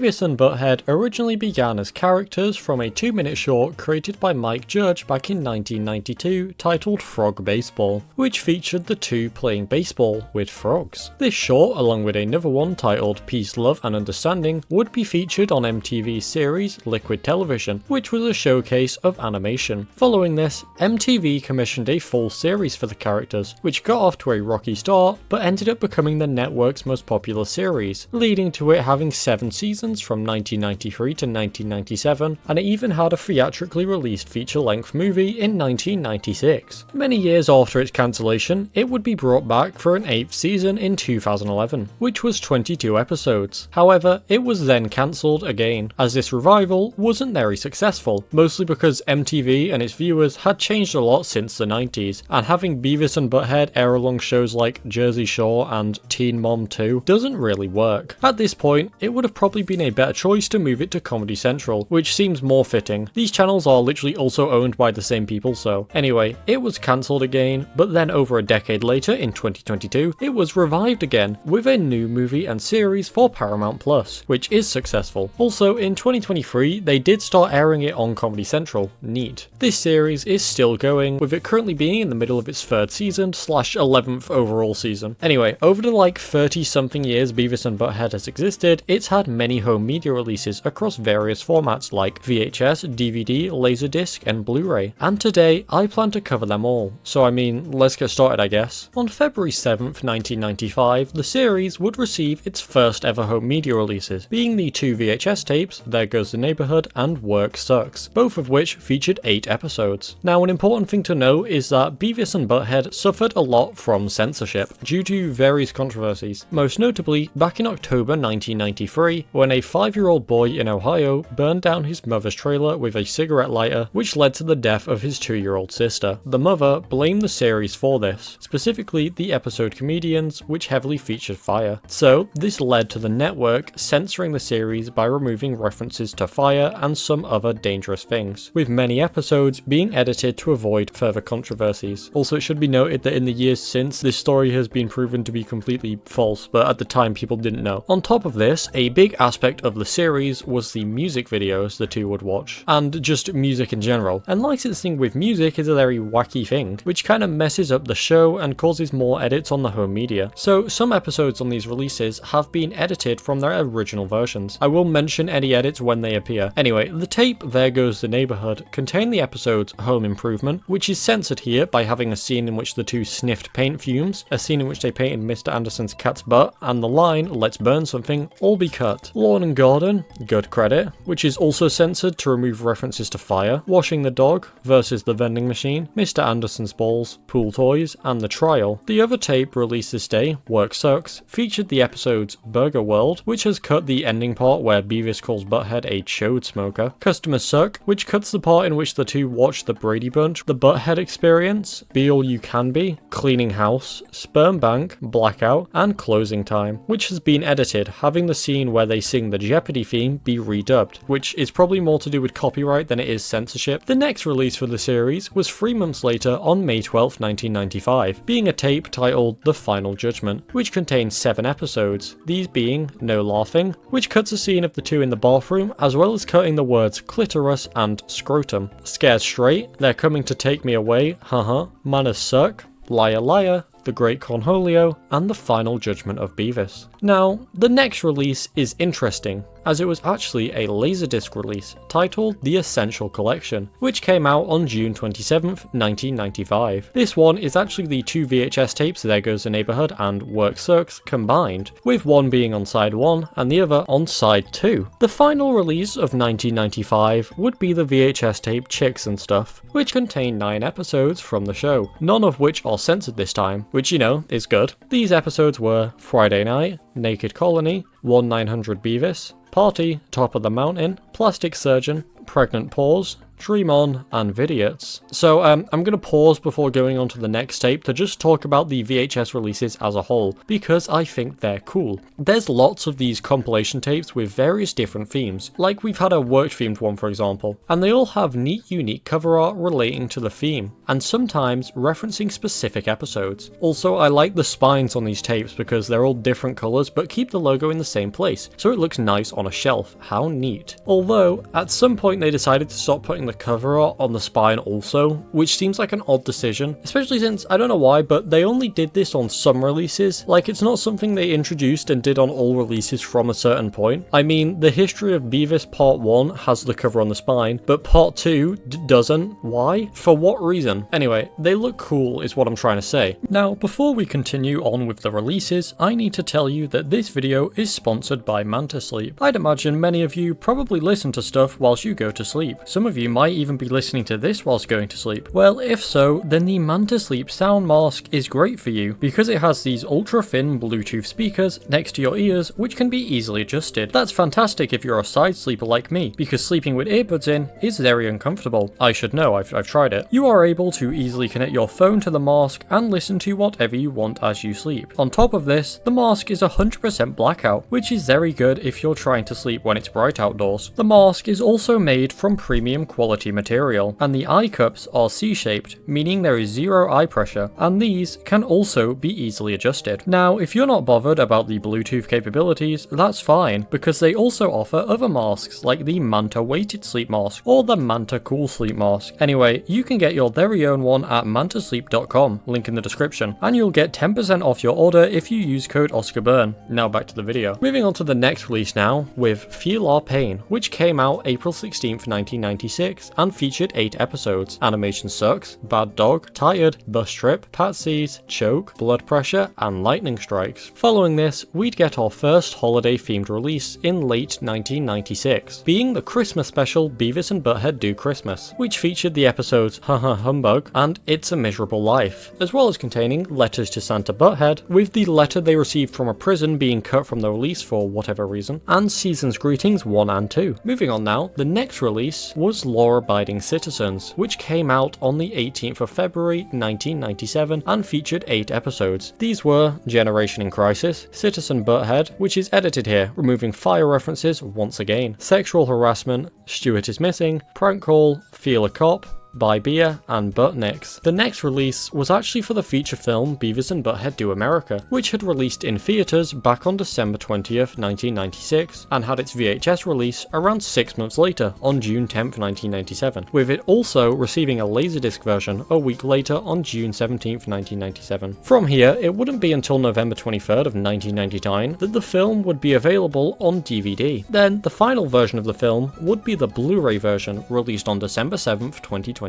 Beavis and Butt-Head originally began as characters from a 2-minute short created by Mike Judge back in 1992 titled Frog Baseball, which featured the two playing baseball with frogs. This short, along with another one titled Peace, Love and Understanding, would be featured on MTV's series Liquid Television, which was a showcase of animation. Following this, MTV commissioned a full series for the characters, which got off to a rocky start, but ended up becoming the network's most popular series, leading to it having 7 seasons from 1993 to 1997, and it even had a theatrically released feature-length movie in 1996. Many years after its cancellation, it would be brought back for an 8th season in 2011, which was 22 episodes. However, it was then cancelled again, as this revival wasn't very successful, mostly because MTV and its viewers had changed a lot since the 90s, and having Beavis and Butt-Head air along shows like Jersey Shore and Teen Mom 2 doesn't really work. At this point, it would have probably been a better choice to move it to Comedy Central, which seems more fitting. These channels are literally also owned by the same people, so anyway, it was cancelled again, but then over a decade later in 2022, it was revived again with a new movie and series for Paramount Plus, which is successful. Also in 2023, they did start airing it on Comedy Central. Neat. This series is still going, with it currently being in the middle of its 3rd season / 11th overall season. Anyway, over the 30 something years Beavis and Butt-Head has existed, it's had many home media releases across various formats like VHS, DVD, LaserDisc and Blu Ray, and today I plan to cover them all, so I mean, let's get started I guess. On February 7th, 1995, the series would receive its first ever home media releases, being the 2 VHS tapes, There Goes the Neighborhood and Work Sucks, both of which featured 8 episodes. Now an important thing to note is that Beavis and Butt-Head suffered a lot from censorship due to various controversies, most notably back in October 1993 when a 5-year-old boy in Ohio burned down his mother's trailer with a cigarette lighter, which led to the death of his 2-year-old sister. The mother blamed the series for this, specifically the episode Comedians, which heavily featured fire. So this led to the network censoring the series by removing references to fire and some other dangerous things, with many episodes being edited to avoid further controversies. Also, it should be noted that in the years since, this story has been proven to be completely false, but at the time people didn't know. On top of this, a big aspect of the series was the music videos the two would watch, and just music in general. And licensing with music is a very wacky thing, which kind of messes up the show and causes more edits on the home media. So some episodes on these releases have been edited from their original versions. I will mention any edits when they appear. Anyway, the tape There Goes the Neighborhood contained the episodes Home Improvement, which is censored here by having a scene in which the two sniffed paint fumes, a scene in which they painted Mr. Anderson's cat's butt, and the line "Let's burn something" all be cut. Lawn and Garden, good credit, which is also censored to remove references to fire, Washing the Dog versus the Vending Machine, Mr. Anderson's Balls, Pool Toys, and The Trial. The other tape released this day, Work Sucks, featured the episodes Burger World, which has cut the ending part where Beavis calls Butt-Head a chode smoker, Customers Suck, which cuts the part in which the two watch the Brady Bunch, The Butt-Head Experience, Be All You Can Be, Cleaning House, Sperm Bank, Blackout, and Closing Time, which has been edited, having the scene where they sing the Jeopardy theme be redubbed, which is probably more to do with copyright than it is censorship. The next release for the series was 3 months later on May 12, 1995, being a tape titled The Final Judgment, which contains 7 episodes, these being No Laughing, which cuts a scene of the two in the bathroom, as well as cutting the words clitoris and scrotum, Scared Straight, They're Coming to Take Me Away, haha, Manners Suck, Liar Liar, The Great Cornholio, and The Final Judgment of Beavis. Now, the next release is interesting, as it was actually a LaserDisc release titled The Essential Collection, which came out on June 27th, 1995. This one is actually the 2 VHS tapes There Goes the Neighborhood and Work Sucks combined, with one being on side 1 and the other on side 2. The final release of 1995 would be the VHS tape Chicks and Stuff, which contained 9 episodes from the show, none of which are censored this time, which, you know, is good. These episodes were Friday Night, Naked Colony, 1-900 Beavis, Party, Top of the Mountain, Plastic Surgeon, Pregnant Pause, Dream On, and Vidiots. So I'm going to pause before going on to the next tape to just talk about the VHS releases as a whole, because I think they're cool. There's lots of these compilation tapes with various different themes, like we've had a work themed one for example, and they all have neat unique cover art relating to the theme, and sometimes referencing specific episodes. Also, I like the spines on these tapes because they're all different colours but keep the logo in the same place, so it looks nice on a shelf. How neat. Although, at some point they decided to stop putting the cover art on the spine also, which seems like an odd decision, especially since, I don't know why, but they only did this on some releases. Like, it's not something they introduced and did on all releases from a certain point. I mean, the history of Beavis Part 1 has the cover on the spine, but Part 2 doesn't. Why? For what reason? Anyway, they look cool is what I'm trying to say. Now, before we continue on with the releases, I need to tell you that this video is sponsored by Manta Sleep. I'd imagine many of you probably listen to stuff whilst you go to sleep. Some of you might even be listening to this whilst going to sleep. Well, if so, then the Manta Sleep sound mask is great for you because it has these ultra thin Bluetooth speakers next to your ears which can be easily adjusted. That's fantastic if you're a side sleeper like me, because sleeping with earbuds in is very uncomfortable. I should know, I've tried it. You are able to easily connect your phone to the mask and listen to whatever you want as you sleep. On top of this, the mask is 100% blackout, which is very good if you're trying to sleep when it's bright outdoors. The mask is also made from premium quality material, and the eye cups are C-shaped, meaning there is zero eye pressure, and these can also be easily adjusted. Now, if you're not bothered about the Bluetooth capabilities, that's fine, because they also offer other masks like the Manta Weighted Sleep Mask or the Manta Cool Sleep Mask. Anyway, you can get your very own one at mantasleep.com, link in the description, and you'll get 10% off your order if you use code OscarBurn. Now back to the video. Moving on to the next release now, with Feel Our Pain, which came out April 16th, 1996, and featured 8 episodes. Animation Sucks, Bad Dog, Tired, Bus Trip, Patsy's, Choke, Blood Pressure, and Lightning Strikes. Following this, we'd get our first holiday-themed release in late 1996, being the Christmas special Beavis and Butt-Head Do Christmas, which featured the episodes Haha Humbug and It's a Miserable Life, as well as containing letters to Santa Butthead, with the letter they received from a prison being cut from the release for whatever reason, and Season's Greetings 1 and 2. Moving on now, the next release was Law Abiding Citizens, which came out on the 18th of February 1997 and featured 8 episodes. These were Generation in Crisis, Citizen Butthead, which is edited here, removing fire references once again, Sexual Harassment, Stuart is Missing, Prank Call, Feel a Cop, Buy Beer, and Butt Nicks. The next release was actually for the feature film Beavis and Butt-Head Do America, which had released in theatres back on December 20th, 1996, and had its VHS release around 6 months later, on June 10th, 1997, with it also receiving a LaserDisc version a week later on June 17th, 1997. From here, it wouldn't be until November 23rd of 1999 that the film would be available on DVD. Then, the final version of the film would be the Blu Ray version, released on December 7th, 2021.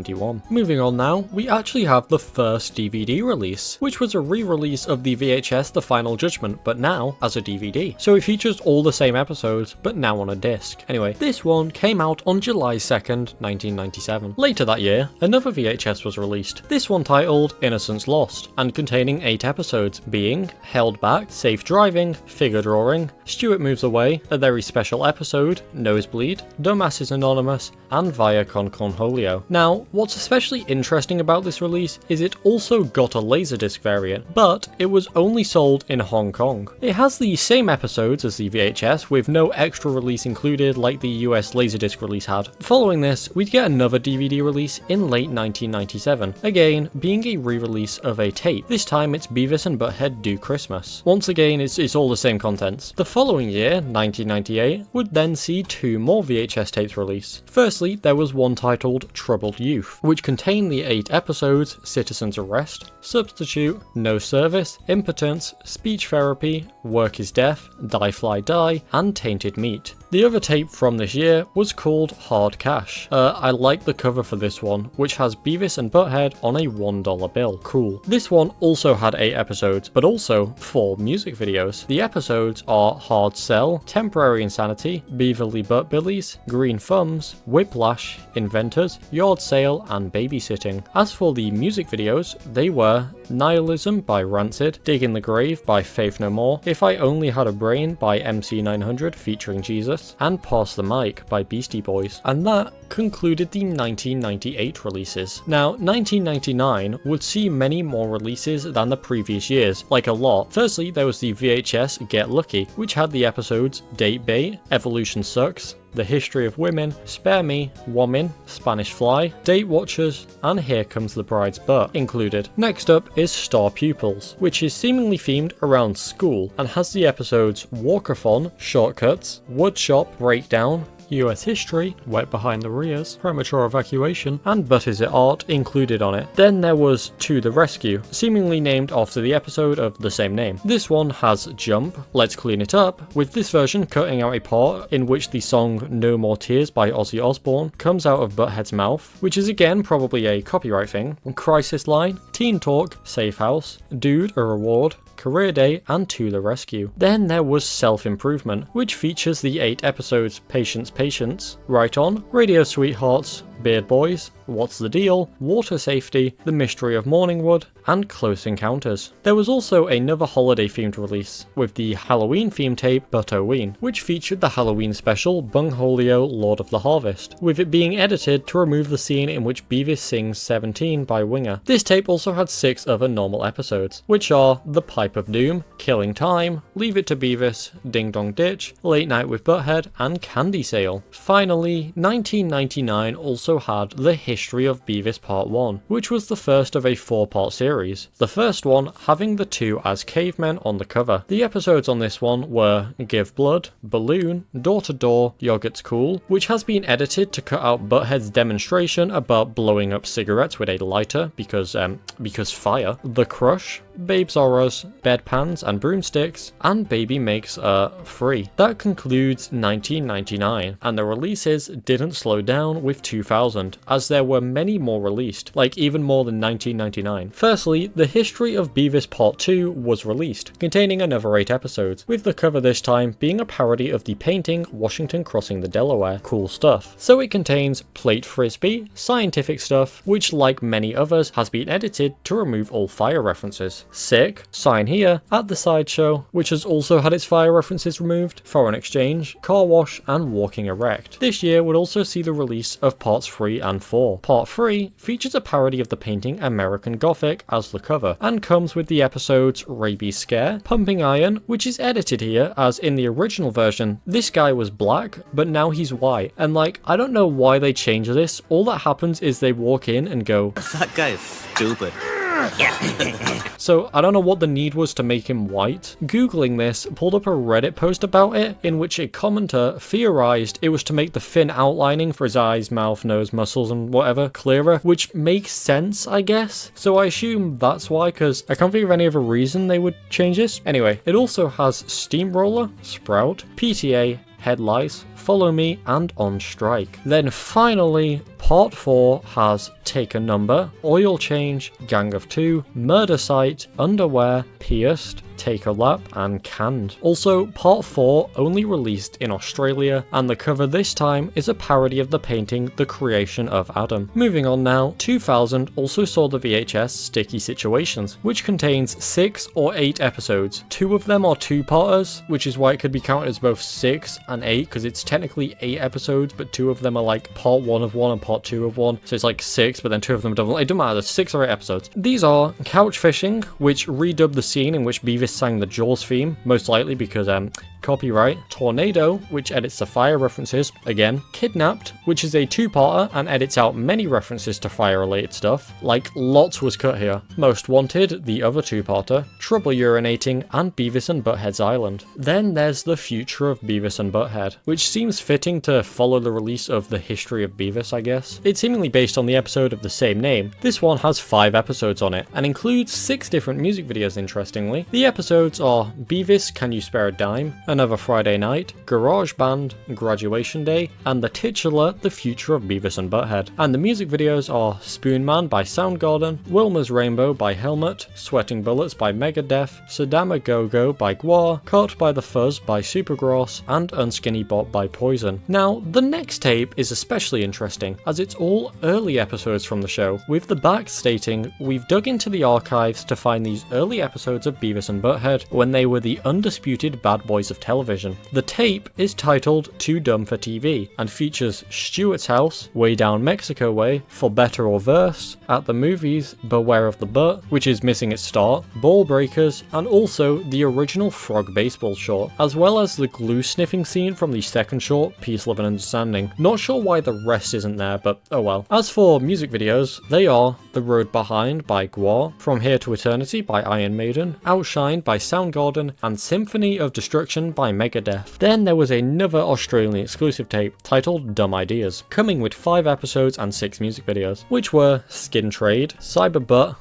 Moving on now, we actually have the first DVD release, which was a re-release of the VHS The Final Judgment, but now as a DVD. So it features all the same episodes, but now on a disc. Anyway, this one came out on July 2nd, 1997. Later that year, another VHS was released, this one titled Innocence Lost, and containing 8 episodes, being Held Back, Safe Driving, Figure Drawing, Stuart Moves Away, A Very Special Episode, Nosebleed, Dumbasses Anonymous, and Via Con Cornholio. Now, what's especially interesting about this release is it also got a LaserDisc variant, but it was only sold in Hong Kong. It has the same episodes as the VHS, with no extra release included like the US LaserDisc release had. Following this, we'd get another DVD release in late 1997, again being a re-release of a tape. This time it's Beavis and Butt-Head Do Christmas. Once again, it's all the same contents. The following year, 1998, would then see 2 more VHS tapes release. Firstly, there was one titled Troubled Youth, which contained the 8 episodes Citizen's Arrest, Substitute, No Service, Impotence, Speech Therapy, Work is Death, Die Fly Die, and Tainted Meat. The other tape from this year was called Hard Cash. I like the cover for this one, which has Beavis and Butt-Head on a $1 bill. Cool. This one also had 8 episodes, but also 4 music videos. The episodes are Hard Sell, Temporary Insanity, Beaverly Butt Billies, Green Thumbs, Whiplash, Inventors, Yard Sale, and Babysitting. As for the music videos, they were Nihilism by Rancid, Dig in the Grave by Faith No More, If I Only Had a Brain by MC900 featuring Jesus, and Pass the Mic by Beastie Boys. And that concluded the 1998 releases. Now, 1999 would see many more releases than the previous years, like a lot. Firstly, there was the VHS Get Lucky, which had the episodes Date Bait, Evolution Sucks, The History of Women, Spare Me, Woman, Spanish Fly, Date Watchers, and Here Comes the Bride's Butt included. Next up is Star Pupils, which is seemingly themed around school and has the episodes Walkathon, Shortcuts, Woodshop, Breakdown, US History, Wet Behind the Rears, Premature Evacuation, and But Is It Art included on it. Then there was To the Rescue, seemingly named after the episode of the same name. This one has Jump, Let's Clean It Up, with this version cutting out a part in which the song No More Tears by Ozzy Osbourne comes out of Butthead's mouth, which is again probably a copyright thing. Crisis Line, Teen Talk, Safe House, Dude, A Reward, Career Day, and To the Rescue. Then there was Self-Improvement, which features the 8 episodes Patience, Right On, Radio Sweethearts, Beard Boys, What's the Deal, Water Safety, The Mystery of Morningwood, and Close Encounters. There was also another holiday-themed release, with the Halloween-themed tape Butt-O-Ween, which featured the Halloween special Bungholio Lord of the Harvest, with it being edited to remove the scene in which Beavis sings 17 by Winger. This tape also had 6 other normal episodes, which are The Pipe of Doom, Killing Time, Leave It to Beavis, Ding Dong Ditch, Late Night with Butthead, and Candy Sale. Finally, 1999 also had The History of Beavis Part 1, which was the first of a 4-part series, the first one having the 2 as cavemen on the cover. The episodes on this one were Give Blood, Balloon, Door to Door, Yogurt's Cool, which has been edited to cut out Butthead's demonstration about blowing up cigarettes with a lighter because fire, The Crush, Babes Are Us, Bedpans and Broomsticks, and Baby Makes a Free. That concludes 1999, and the releases didn't slow down with 2000, as there were many more released, like even more than 1999. Firstly, The History of Beavis Part 2 was released, containing another 8 episodes, with the cover this time being a parody of the painting Washington Crossing the Delaware. Cool stuff. So it contains Plate Frisbee, scientific stuff, which like many others has been edited to remove all fire references. Sick, Sign Here, At the Sideshow, which has also had its fire references removed, Foreign Exchange, Car Wash, and Walking Erect. This year would also see the release of Parts 3 and 4. Part 3 features a parody of the painting American Gothic as the cover, and comes with the episodes Rabies Scare, Pumping Iron, which is edited here as in the original version, this guy was black, but now he's white, and I don't know why they changed this. All that happens is they walk in and go, "That guy is stupid." So I don't know what the need was to make him white. Googling this pulled up a Reddit post about it in which a commenter theorized it was to make the thin outlining for his eyes, mouth, nose, muscles and whatever clearer, which makes sense, I guess. So I assume that's why, because I can't think of any other reason they would change this. Anyway, it also has Steamroller, Sprout, PTA, Head Lice, Follow Me, and On Strike. Then finally, Part 4 has Take a Number, Oil Change, Gang of Two, Murder Site, Underwear, Pierced, Take a Lap, and Canned. Also, Part 4 only released in Australia, and the cover this time is a parody of the painting The Creation of Adam. Moving on now, 2000 also saw the VHS Sticky Situations, which contains 6 or 8 episodes. 2 of them are 2-parters, which is why it could be counted as both 6 and 8, because it's technically 8 episodes, but 2 of them are part 1 of 1 and part 2 of 1, so it's 6, but then 2 of them don't. It doesn't matter, there's 6 or 8 episodes. These are Couch Fishing, which redubbed the scene in which Beavis sang the Jaws theme, most likely because copyright. Tornado, which edits the fire references, again. Kidnapped, which is a 2-parter and edits out many references to fire related stuff, lots was cut here. Most Wanted, the other 2-parter, Trouble Urinating, and Beavis and Butt-Head's Island. Then there's The Future of Beavis and Butt-Head, which seems fitting to follow the release of The History of Beavis, I guess. It's seemingly based on the episode of the same name. This one has 5 episodes on it, and includes 6 different music videos, interestingly. The episodes are Beavis, Can You Spare a Dime? Another Friday Night, Garage Band, Graduation Day, and the titular The Future of Beavis and Butt-Head. And the music videos are Spoon Man by Soundgarden, Wilma's Rainbow by Helmet, Sweating Bullets by Megadeth, Sadama Go-Go by Gwar, Caught by the Fuzz by Supergrass, and Unskinny Bop by Poison. Now, the next tape is especially interesting, as it's all early episodes from the show, with the back stating, "We've dug into the archives to find these early episodes of Beavis and Butt-Head when they were the undisputed bad boys of television." The tape is titled Too Dumb for TV, and features Stuart's House, Way Down Mexico Way, For Better or Worse, At the Movies, Beware of the Butt, which is missing its start, Ball Breakers, and also the original Frog Baseball short, as well as the glue sniffing scene from the second short, Peace, Love and Understanding. Not sure why the rest isn't there, but oh well. As for music videos, they are The Road Behind by Gwar, From Here to Eternity by Iron Maiden, Outshine by Soundgarden, and Symphony of Destruction by Megadeth. Then there was another Australian exclusive tape titled Dumb Ideas, coming with 5 episodes and 6 music videos, which were Skin Trade, Cyber Butt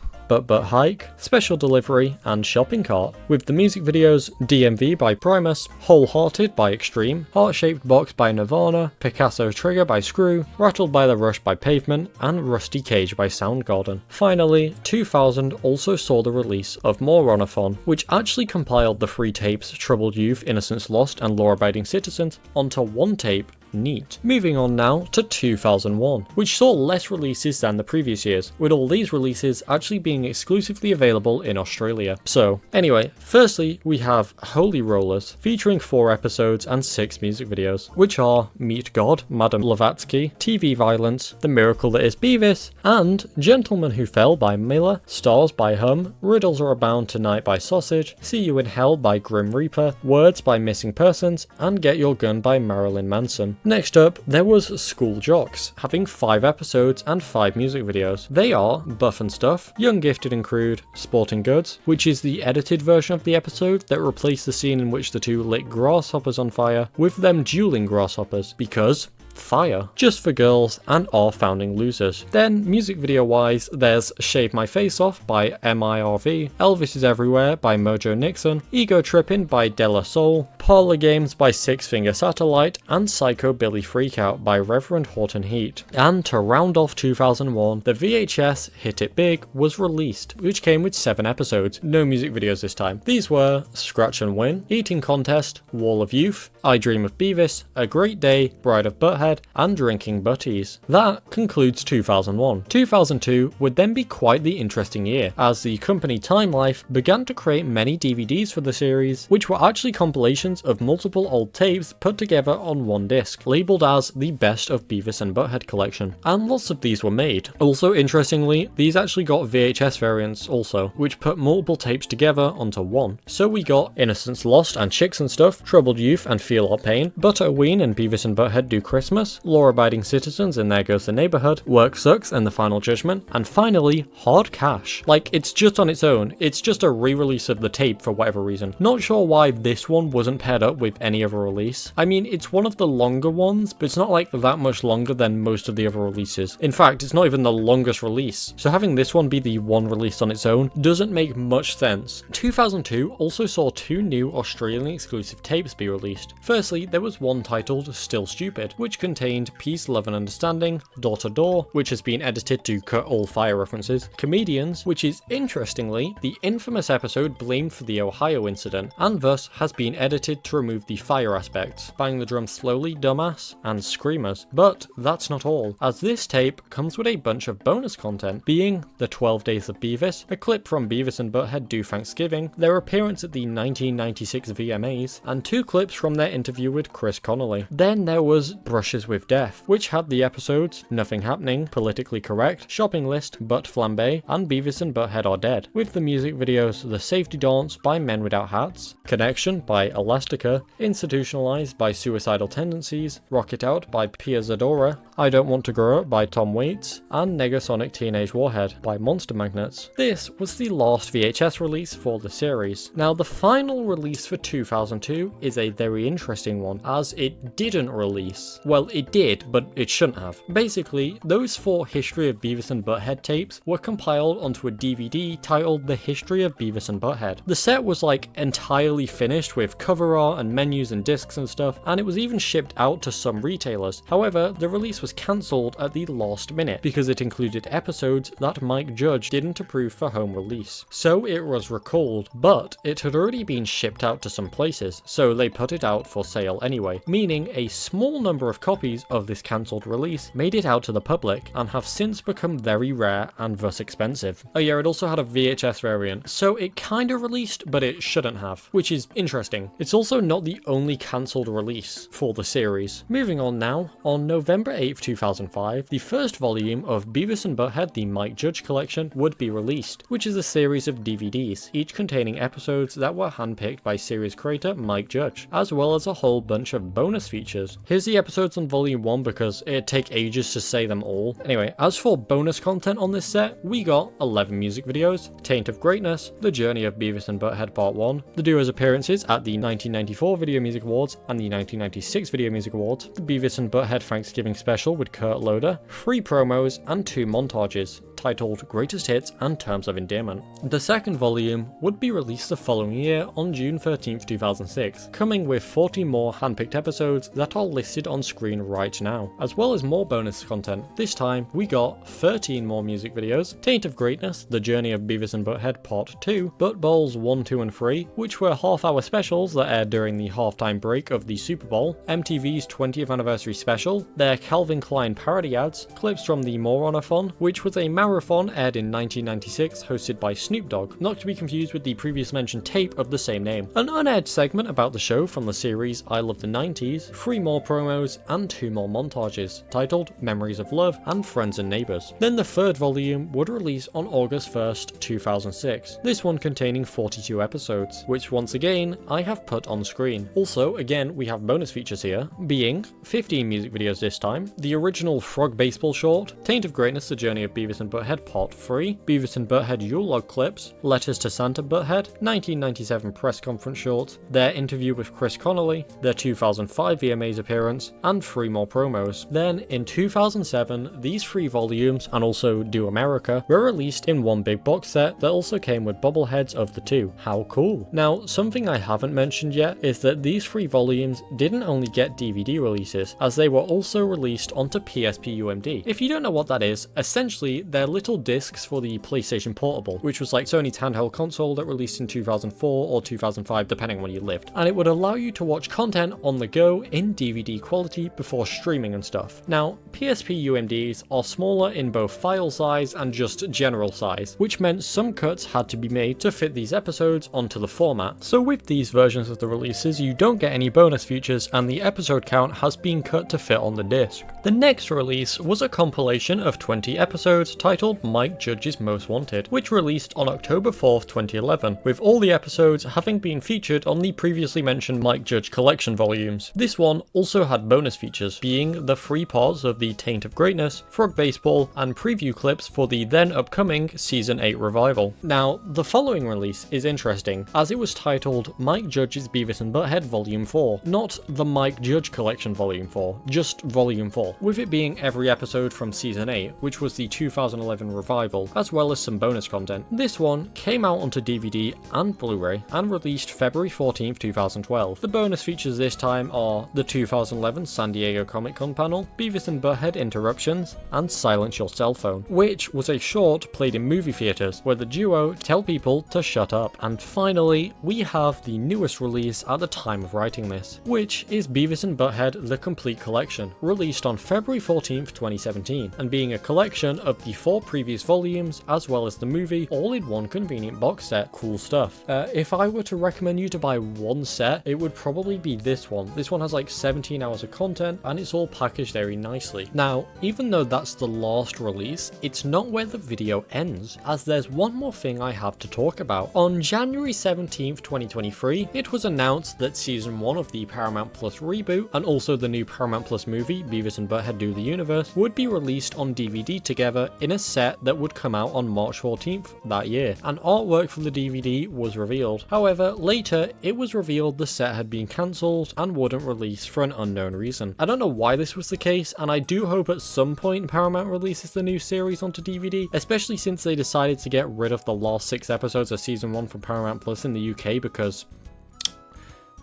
Hike, Special Delivery, and Shopping Cart, with the music videos DMV by Primus, Wholehearted by Extreme, Heart-Shaped Box by Nirvana, Picasso Trigger by Screw, Rattled by the Rush by Pavement, and Rusty Cage by Soundgarden. Finally, 2000 also saw the release of Moronophon, which actually compiled the 3 tapes Troubled Youth, Innocence Lost, and Law-Abiding Citizens onto one tape. Neat. Moving on now to 2001, which saw less releases than the previous years, with all these releases actually being exclusively available in Australia. So, anyway, firstly we have Holy Rollers, featuring 4 episodes and 6 music videos, which are Meet God, Madame Blavatsky, TV Violence, The Miracle That Is Beavis, and Gentleman Who Fell by Miller, Stars by Hum, Riddles Are Abound Tonight by Sausage, See You in Hell by Grim Reaper, Words by Missing Persons, and Get Your Gun by Marilyn Manson. Next up, there was School Jocks, having 5 episodes and 5 music videos. They are Buff and Stuff, Young Gifted and Crude, Sporting Goods, which is the edited version of the episode that replaced the scene in which the two lit grasshoppers on fire with them dueling grasshoppers, because fire. Just for Girls, and Our Founding Losers. Then, music video wise, there's Shave My Face Off by MIRV, Elvis Is Everywhere by Mojo Nixon, Ego Trippin' by Della Soul, Parlor Games by Six Finger Satellite, and Psycho Billy Freakout by Reverend Horton Heat. And to round off 2001, the VHS Hit It Big was released, which came with 7 episodes, no music videos this time. These were Scratch and Win, Eating Contest, Wall of Youth, I Dream of Beavis, A Great Day, Bride of Butthead, and Drinking Butties. That concludes 2001. 2002 would then be quite the interesting year, as the company Time Life began to create many DVDs for the series, which were actually compilations of multiple old tapes put together on one disc, labelled as the Best of Beavis and Butt-Head collection, and lots of these were made. Also, interestingly, these actually got VHS variants also, which put multiple tapes together onto one. So we got Innocence Lost and Chicks and Stuff, Troubled Youth and Feel Our Pain, Butterween and Beavis and Butt-Head Do Christmas, Law-Abiding Citizens and There Goes the Neighborhood, Work Sucks and The Final Judgment, and finally, Hard Cash. Like, it's just on its own, it's just a re-release of the tape for whatever reason. Not sure why this one wasn't paired up with any other release. I mean, it's one of the longer ones, but it's not like that much longer than most of the other releases. In fact, it's not even the longest release, so having this one be the one released on its own doesn't make much sense. 2002 also saw 2 new Australian exclusive tapes be released. Firstly, there was one titled Still Stupid, which contained Peace, Love and Understanding, Door to Door, which has been edited to cut all fire references, Comedians, which is, interestingly, the infamous episode blamed for the Ohio incident, and thus has been edited to remove the fire aspects, Bang the Drum Slowly, Dumbass, and Screamers. But that's not all, as this tape comes with a bunch of bonus content, being the 12 Days of Beavis, a clip from Beavis and Butt-Head Do Thanksgiving, their appearance at the 1996 VMAs, and 2 clips from their interview with Chris Connolly. Then there was Brushes with Death, which had the episodes Nothing Happening, Politically Correct, Shopping List, Butt Flambe, and Beavis and Butt-Head Are Dead, with the music videos The Safety Dance by Men Without Hats, Connection by Elastica, Institutionalized by Suicidal Tendencies, Rock It Out by Pia Zadora, I Don't Want to Grow Up by Tom Waits, and Negasonic Teenage Warhead by Monster Magnets. This was the last VHS release for the series. Now, the final release for 2002 is a very interesting one, as it didn't release. Well, Well, it did, but it shouldn't have. Basically, those 4 History of Beavis and Butt-Head tapes were compiled onto a DVD titled The History of Beavis and Butt-Head. The set was like entirely finished with cover art and menus and discs and stuff, and it was even shipped out to some retailers. However, the release was cancelled at the last minute because it included episodes that Mike Judge didn't approve for home release. So it was recalled, but it had already been shipped out to some places, so they put it out for sale anyway, meaning a small number of copies of this cancelled release made it out to the public and have since become very rare and thus expensive. Oh yeah, it also had a VHS variant, so it kinda released, but it shouldn't have, which is interesting. It's also not the only cancelled release for the series. Moving on now, on November 8th, 2005, the first volume of Beavis and Butt-Head, the Mike Judge collection, would be released, which is a series of DVDs, each containing episodes that were handpicked by series creator Mike Judge, as well as a whole bunch of bonus features. Here's the episodes on volume 1 because it'd take ages to say them all. Anyway, as for bonus content on this set, we got 11 music videos, Taint of Greatness, The Journey of Beavis and Butt-Head Part 1, the duo's appearances at the 1994 Video Music Awards and the 1996 Video Music Awards, the Beavis and Butt-Head Thanksgiving Special with Kurt Loder, 3 promos, and 2 montages, titled Greatest Hits and Terms of Endearment. The second volume would be released the following year on June 13th, 2006, coming with 40 more handpicked episodes that are listed on screen right now, as well as more bonus content. This time, we got 13 more music videos, Taint of Greatness, The Journey of Beavis and Butt-Head Part 2, Butt Bowls 1, 2, and 3, which were half-hour specials that aired during the halftime break of the Super Bowl, MTV's 20th anniversary special, their Calvin Klein parody ads, clips from the Moronathon, which was a marathon aired in 1996 hosted by Snoop Dogg, not to be confused with the previous mentioned tape of the same name, an unaired segment about the show from the series I Love the 90s, 3 more promos, and 2 more montages, titled Memories of Love and Friends and Neighbors. Then the third volume would release on August 1st, 2006, this one containing 42 episodes, which once again I have put on screen. Also, again, we have bonus features here, being 15 music videos this time, the original Frog Baseball short, Taint of Greatness, The Journey of Beavis and Butt-Head Part 3, Beavis and Butt-Head Yule Log clips, Letters to Santa Butt-Head, 1997 press conference shorts, their interview with Chris Connolly, their 2005 VMAs appearance, and 3 more promos. Then, in 2007, these 3 volumes, and also Do America, were released in one big box set that also came with bobbleheads of the 2. How cool. Now, something I haven't mentioned yet is that these 3 volumes didn't only get DVD releases, as they were also released onto PSP UMD. If you don't know what that is, essentially they're little discs for the PlayStation Portable, which was like Sony's handheld console that released in 2004 or 2005 depending on when you lived, and it would allow you to watch content on the go in DVD quality before streaming and stuff. Now, PSP UMDs are smaller in both file size and just general size, which meant some cuts had to be made to fit these episodes onto the format. So with these versions of the releases, you don't get any bonus features and the episode count has been cut to fit on the disc. The next release was a compilation of 20 episodes titled Mike Judge's Most Wanted, which released on October 4th, 2011, with all the episodes having been featured on the previously mentioned Mike Judge collection volumes. This one also had bonus features, being the 3 parts of the Taint of Greatness, Frog Baseball, and preview clips for the then upcoming Season 8 revival. Now, the following release is interesting, as it was titled Mike Judge's Beavis and Butt-Head Volume 4, not the Mike Judge Collection Volume 4, just Volume 4, with it being every episode from Season 8, which was the 2011 revival, as well as some bonus content. This one came out onto DVD and Blu Ray and released February 14th, 2012. The bonus features this time are the 2011 San Diego Comic Con panel, Beavis and Butt-Head Interruptions, and Silence Your Cell Phone, which was a short played in movie theaters where the duo tell people to shut up. And finally, we have the newest release at the time of writing this, which is Beavis and Butt-Head The Complete Collection, released on February 14th, 2017, and being a collection of the 4 previous volumes as well as the movie all in one convenient box set. Cool stuff. If I were to recommend you to buy one set, it would probably be this one. This one has like 17 hours of content and it's all packaged very nicely. Now, even though that's the last release, it's not where the video ends, as there's one more thing I have to talk about. On January 17th, 2023, it was announced that Season 1 of the Paramount Plus reboot, and also the new Paramount Plus movie, Beavis and Butt-Head Do the Universe, would be released on DVD together in a set that would come out on March 14th that year, and artwork for the DVD was revealed. However, later it was revealed the set had been cancelled and wouldn't release for an unknown reason. I don't know why this was the case, and I do hope at some point Paramount releases the new series onto DVD, especially since they decided to get rid of the last 6 episodes of season 1 from Paramount Plus in the UK because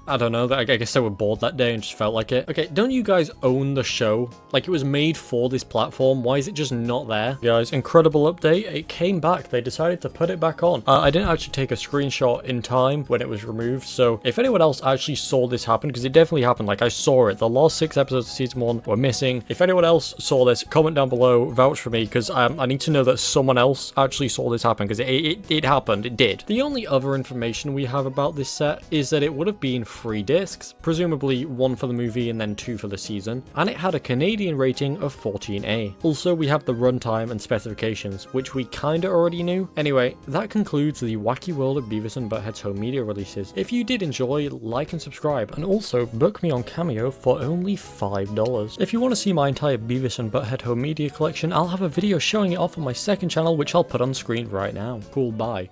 I don't know, I guess they were bored that day and just felt like it. Okay, don't you guys own the show? Like, it was made for this platform, why is it just not there? Guys, incredible update, it came back, they decided to put it back on. I didn't actually take a screenshot in time when it was removed, so if anyone else actually saw this happen, because it definitely happened, like I saw it, the last 6 episodes of season 1 were missing. If anyone else saw this, comment down below, vouch for me, because I need to know that someone else actually saw this happen, because it happened, it did. The only other information we have about this set is that it would have been 3 discs, presumably 1 for the movie and then 2 for the season, and it had a Canadian rating of 14A. Also, we have the runtime and specifications, which we kinda already knew. Anyway, that concludes the Wacky World of Beavis and Butt-Head's home media releases. If you did enjoy, like and subscribe, and also book me on Cameo for only $5. If you want to see my entire Beavis and Butt-Head home media collection, I'll have a video showing it off on my second channel, which I'll put on screen right now. Cool, bye.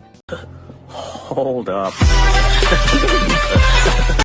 Hold up.